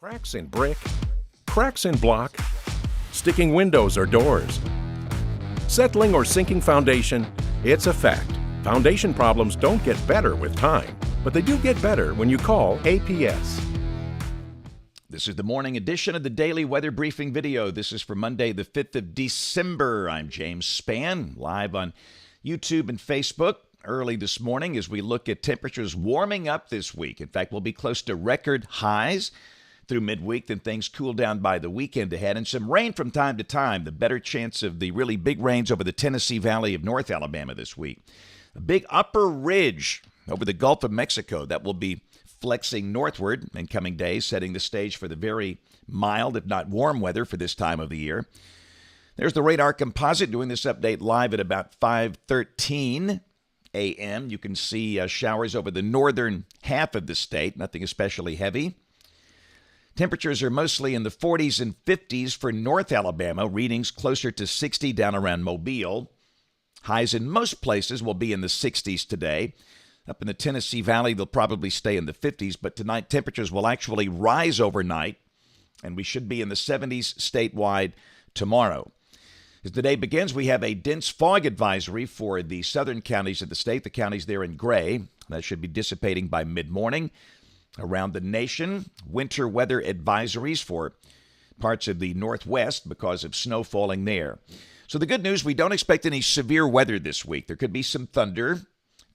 Cracks in brick, cracks in block, sticking windows or doors. Settling or sinking foundation, it's a fact. Foundation problems don't get better with time, but they do get better when you call APS. This is the morning edition of the Daily Weather Briefing video. This is for Monday, the 5th of December. I'm James Spann, live on YouTube and Facebook early this morning as we look at temperatures warming up this week. In fact, we'll be close to record highs through midweek, then things cool down by the weekend ahead, and some rain from time to time. The better chance of the really big rains over the Tennessee Valley of North Alabama this week. A big upper ridge over the Gulf of Mexico that will be flexing northward in coming days, setting the stage for the very mild, if not warm weather for this time of the year. There's the radar composite doing this update live at about 5:13 a.m. You can see showers over the northern half of the state, nothing especially heavy. Temperatures are mostly in the 40s and 50s for North Alabama, readings closer to 60 down around Mobile. Highs in most places will be in the 60s today. Up in the Tennessee Valley, they'll probably stay in the 50s, but tonight temperatures will actually rise overnight, and we should be in the 70s statewide tomorrow. As the day begins, we have a dense fog advisory for the southern counties of the state, the counties there in gray. That should be dissipating by mid-morning. Around the nation, winter weather advisories for parts of the northwest because of snow falling there. So the good news, we don't expect any severe weather this week. There could be some thunder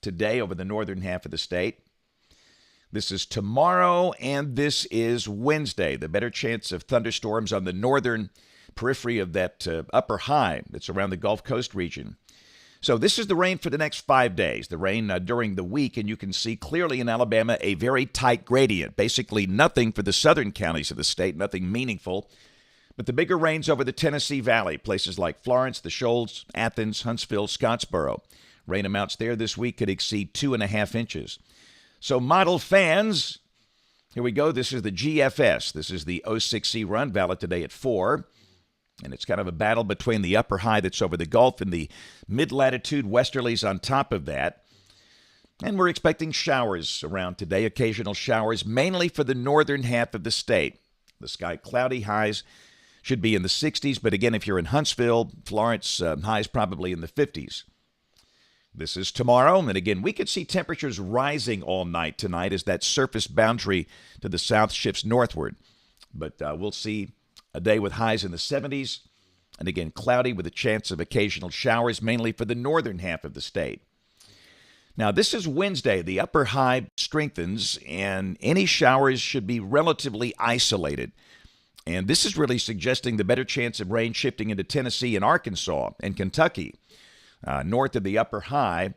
today over the northern half of the state. This is tomorrow, and this is Wednesday. The better chance of thunderstorms on the northern periphery of that upper high that's around the Gulf Coast region. So this is the rain for the next 5 days, the rain during the week, and you can see clearly in Alabama a very tight gradient, basically nothing for the southern counties of the state, nothing meaningful. But the bigger rains over the Tennessee Valley, places like Florence, the Shoals, Athens, Huntsville, Scottsboro. Rain amounts there this week could exceed 2.5 inches. So model fans, here we go. This is the GFS. This is the 06C run, valid today at 4. And it's kind of a battle between the upper high that's over the Gulf and the mid-latitude westerlies on top of that. And we're expecting showers around today, occasional showers, mainly for the northern half of the state. The sky cloudy, highs should be in the 60s, but again, if you're in Huntsville, Florence, highs probably in the 50s. This is tomorrow, and again, we could see temperatures rising all night tonight as that surface boundary to the south shifts northward. But we'll see a day with highs in the 70s, and again, cloudy with a chance of occasional showers, mainly for the northern half of the state. Now, this is Wednesday. The upper high strengthens, and any showers should be relatively isolated. And this is really suggesting the better chance of rain shifting into Tennessee and Arkansas and Kentucky, north of the upper high.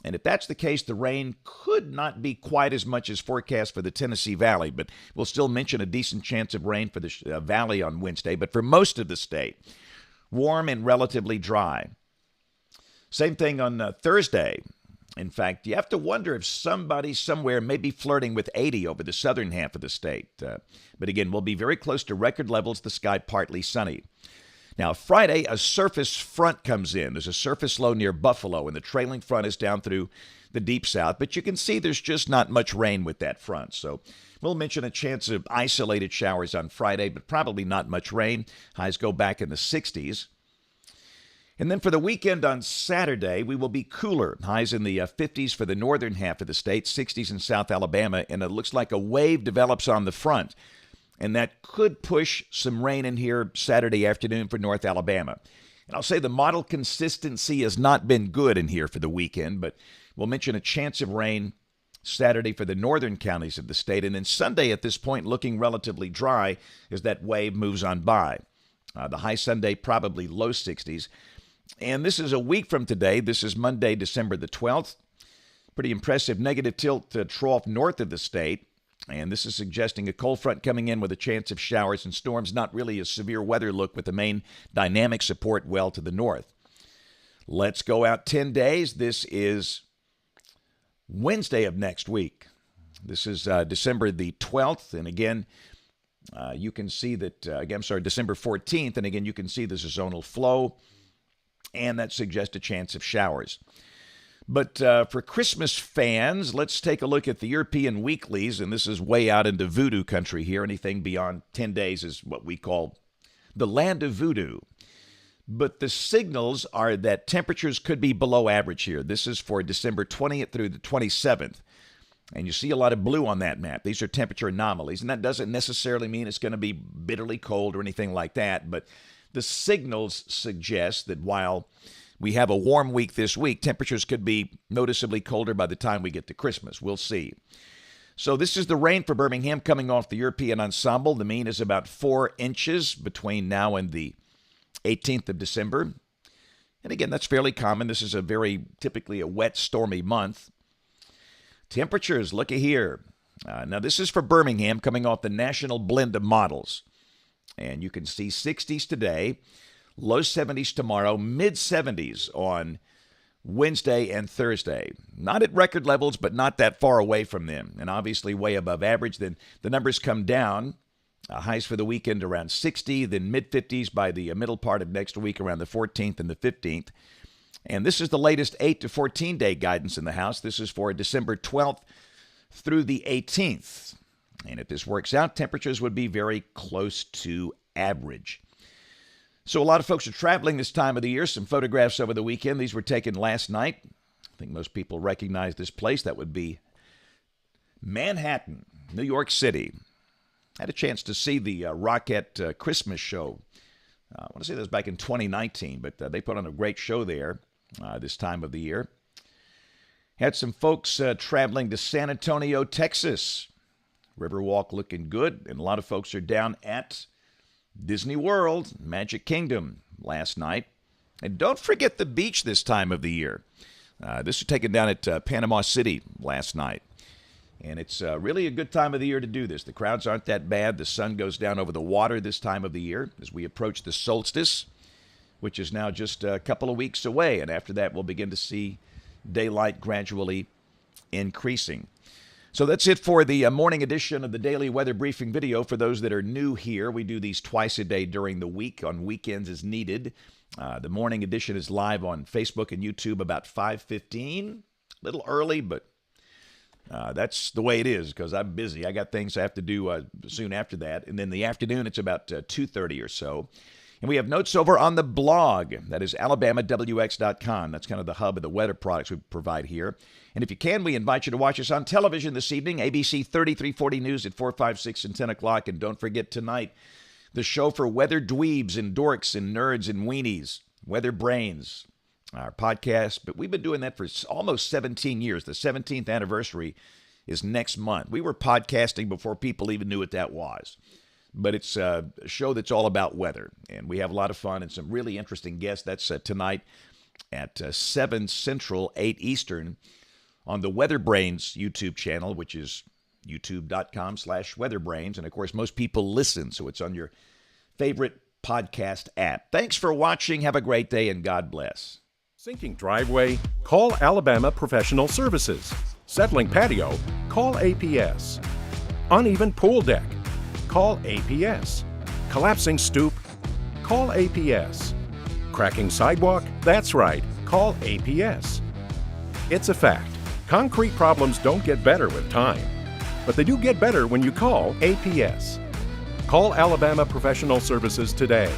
And if that's the case, the rain could not be quite as much as forecast for the Tennessee Valley, but we'll still mention a decent chance of rain for the Valley on Wednesday. But for most of the state, warm and relatively dry. Same thing on Thursday. In fact, you have to wonder if somebody somewhere may be flirting with 80 over the southern half of the state. But again, we'll be very close to record levels, the sky partly sunny. Now, Friday, a surface front comes in. There's a surface low near Buffalo, and the trailing front is down through the deep south. But you can see there's just not much rain with that front. So we'll mention a chance of isolated showers on Friday, but probably not much rain. Highs go back in the 60s. And then for the weekend on Saturday, we will be cooler. Highs in the 50s for the northern half of the state, 60s in South Alabama, and it looks like a wave develops on the front. And that could push some rain in here Saturday afternoon for North Alabama. And I'll say the model consistency has not been good in here for the weekend, but we'll mention a chance of rain Saturday for the northern counties of the state. And then Sunday at this point looking relatively dry as that wave moves on by. The high Sunday probably low 60s. And this is a week from today. This is Monday, December the 12th. Pretty impressive negative tilt trough north of the state. And this is suggesting a cold front coming in with a chance of showers and storms, not really a severe weather look with the main dynamic support well to the north. Let's go out 10 days. This is Wednesday of next week. This is December the 12th. And again, you can see that, December 14th. And again, you can see there's a zonal flow, and that suggests a chance of showers. But for Christmas fans, let's take a look at the European weeklies, and this is way out into voodoo country here. Anything beyond 10 days is what we call the land of voodoo. But the signals are that temperatures could be below average here. This is for December 20th through the 27th. And you see a lot of blue on that map. These are temperature anomalies, and that doesn't necessarily mean it's going to be bitterly cold or anything like that. But the signals suggest that while we have a warm week this week, temperatures could be noticeably colder by the time we get to Christmas. We'll see. So this is the rain for Birmingham coming off the European ensemble. The mean is about 4 inches between now and the 18th of December. And again, that's fairly common. This is typically a wet, stormy month. Temperatures, looky here. Now, this is for Birmingham coming off the national blend of models. And you can see 60s today, low 70s tomorrow, mid-70s on Wednesday and Thursday. Not at record levels, but not that far away from them. And obviously way above average. Then the numbers come down. Highs for the weekend around 60, then mid-50s by the middle part of next week around the 14th and the 15th. And this is the latest 8 to 14-day guidance in the house. This is for December 12th through the 18th. And if this works out, temperatures would be very close to average. So a lot of folks are traveling this time of the year. Some photographs over the weekend. These were taken last night. I think most people recognize this place. That would be Manhattan, New York City. I had a chance to see the Rockette Christmas show. I want to say that was back in 2019, but they put on a great show there this time of the year. Had some folks traveling to San Antonio, Texas. Riverwalk looking good, and a lot of folks are down at Disney World, Magic Kingdom last night. And don't forget the beach this time of the year. This was taken down at Panama City last night. And it's really a good time of the year to do this. The crowds aren't that bad. The sun goes down over the water this time of the year as we approach the solstice, which is now just a couple of weeks away. And after that, we'll begin to see daylight gradually increasing. So that's it for the morning edition of the Daily Weather Briefing video. For those that are new here, we do these twice a day during the week, on weekends as needed. The morning edition is live on Facebook and YouTube about 5:15. A little early, but that's the way it is because I'm busy. I got things I have to do soon after that. And then the afternoon, it's about 2:30 or so. And we have notes over on the blog. That is alabamawx.com. That's kind of the hub of the weather products we provide here. And if you can, we invite you to watch us on television this evening, ABC 3340 News at 4, 5, 6, and 10 o'clock. And don't forget tonight, the show for weather dweebs and dorks and nerds and weenies, Weather Brains, our podcast. But we've been doing that for almost 17 years. The 17th anniversary is next month. We were podcasting before people even knew what that was. But it's a show that's all about weather. And we have a lot of fun and some really interesting guests. That's tonight at 7 Central, 8 Eastern on the Weather Brains YouTube channel, which is youtube.com/weatherbrains. And, of course, most people listen, so it's on your favorite podcast app. Thanks for watching. Have a great day, and God bless. Sinking driveway? Call Alabama Professional Services. Settling patio? Call APS. Uneven pool deck? Call APS. Collapsing stoop? Call APS. Cracking sidewalk? That's right. Call APS. It's a fact. Concrete problems don't get better with time, but they do get better when you call APS. Call Alabama Professional Services today.